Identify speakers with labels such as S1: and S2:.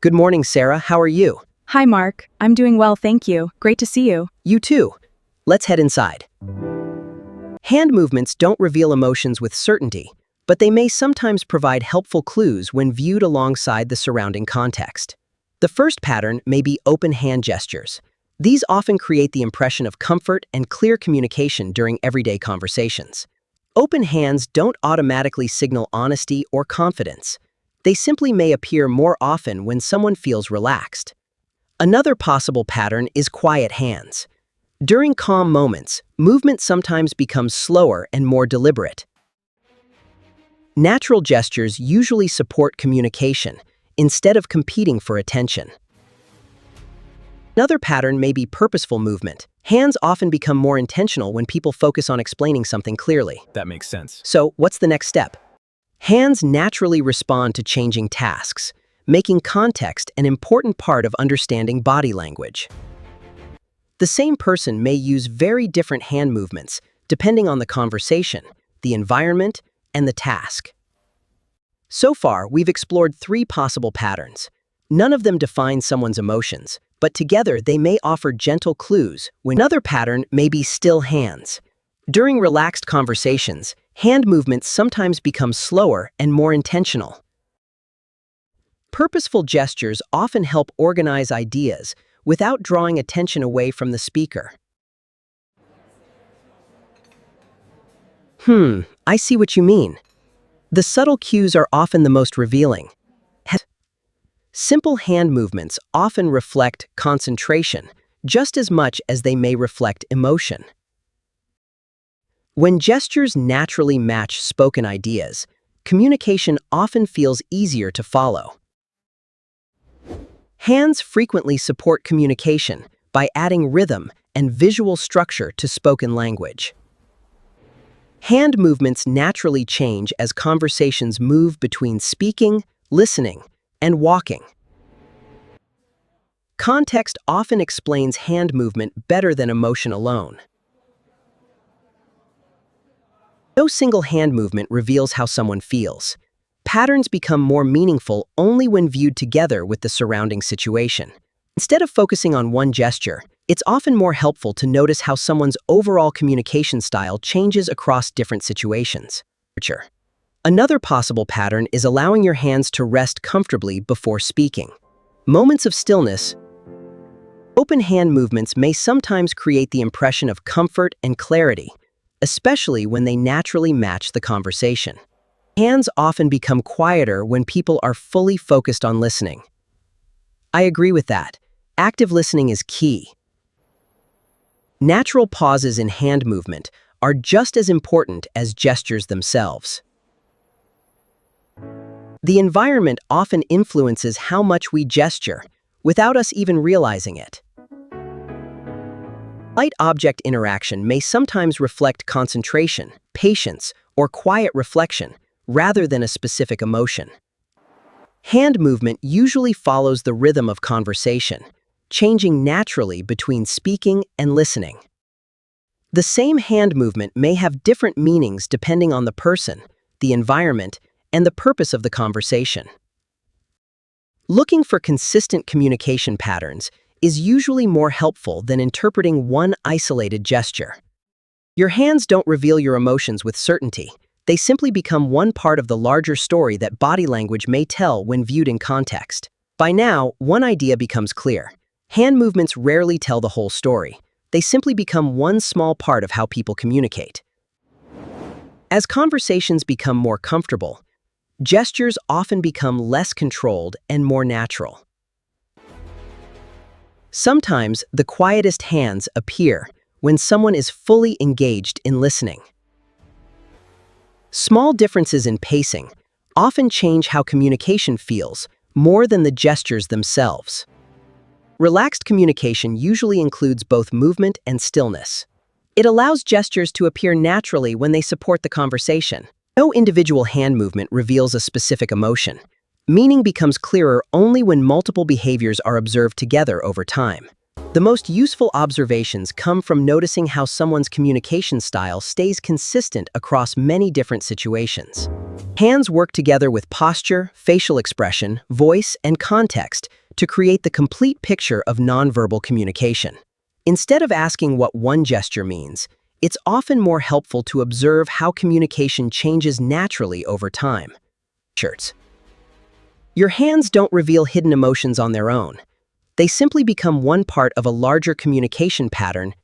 S1: Good morning, Sarah. How are you?
S2: Hi, Mark. I'm doing well, thank you. Great to see you.
S1: You too. Let's head inside. Hand movements don't reveal emotions with certainty, but they may sometimes provide helpful clues when viewed alongside the surrounding context. The first pattern may be open hand gestures. These often create the impression of comfort and clear communication during everyday conversations. Open hands don't automatically signal honesty or confidence. They simply may appear more often when someone feels relaxed. Another possible pattern is quiet hands. During calm moments, movement sometimes becomes slower and more deliberate. Natural gestures usually support communication instead of competing for attention. Another pattern may be purposeful movement. Hands often become more intentional when people focus on explaining something clearly.
S3: That makes sense.
S1: So, what's the next step? Hands naturally respond to changing tasks, making context an important part of understanding body language. The same person may use very different hand movements depending on the conversation, the environment, and the task. So far, we've explored 3 possible patterns. None of them define someone's emotions, but together they may offer gentle clues. Another pattern may be still hands. During relaxed conversations, hand movements sometimes become slower and more intentional. Purposeful gestures often help organize ideas without drawing attention away from the speaker. I see what you mean. The subtle cues are often the most revealing. Simple hand movements often reflect concentration just as much as they may reflect emotion. When gestures naturally match spoken ideas, communication often feels easier to follow. Hands frequently support communication by adding rhythm and visual structure to spoken language. Hand movements naturally change as conversations move between speaking, listening, and walking. Context often explains hand movement better than emotion alone. No single hand movement reveals how someone feels. Patterns become more meaningful only when viewed together with the surrounding situation. Instead of focusing on one gesture, it's often more helpful to notice how someone's overall communication style changes across different situations. Another possible pattern is allowing your hands to rest comfortably before speaking. Moments of stillness. Open hand movements may sometimes create the impression of comfort and clarity, especially when they naturally match the conversation. Hands often become quieter when people are fully focused on listening. I agree with that. Active listening is key. Natural pauses in hand movement are just as important as gestures themselves. The environment often influences how much we gesture, without us even realizing it. Light object interaction may sometimes reflect concentration, patience, or quiet reflection, rather than a specific emotion. Hand movement usually follows the rhythm of conversation, changing naturally between speaking and listening. The same hand movement may have different meanings depending on the person, the environment, and the purpose of the conversation. Looking for consistent communication patterns is usually more helpful than interpreting one isolated gesture. Your hands don't reveal your emotions with certainty. They simply become one part of the larger story that body language may tell when viewed in context. By now, one idea becomes clear. Hand movements rarely tell the whole story. They simply become one small part of how people communicate. As conversations become more comfortable, gestures often become less controlled and more natural. Sometimes the quietest hands appear when someone is fully engaged in listening. Small differences in pacing often change how communication feels more than the gestures themselves. Relaxed communication usually includes both movement and stillness. It allows gestures to appear naturally when they support the conversation. No individual hand movement reveals a specific emotion. Meaning becomes clearer only when multiple behaviors are observed together over time. The most useful observations come from noticing how someone's communication style stays consistent across many different situations. Hands work together with posture, facial expression, voice, and context to create the complete picture of nonverbal communication. Instead of asking what one gesture means, it's often more helpful to observe how communication changes naturally over time. Shirts. Your hands don't reveal hidden emotions on their own. They simply become one part of a larger communication pattern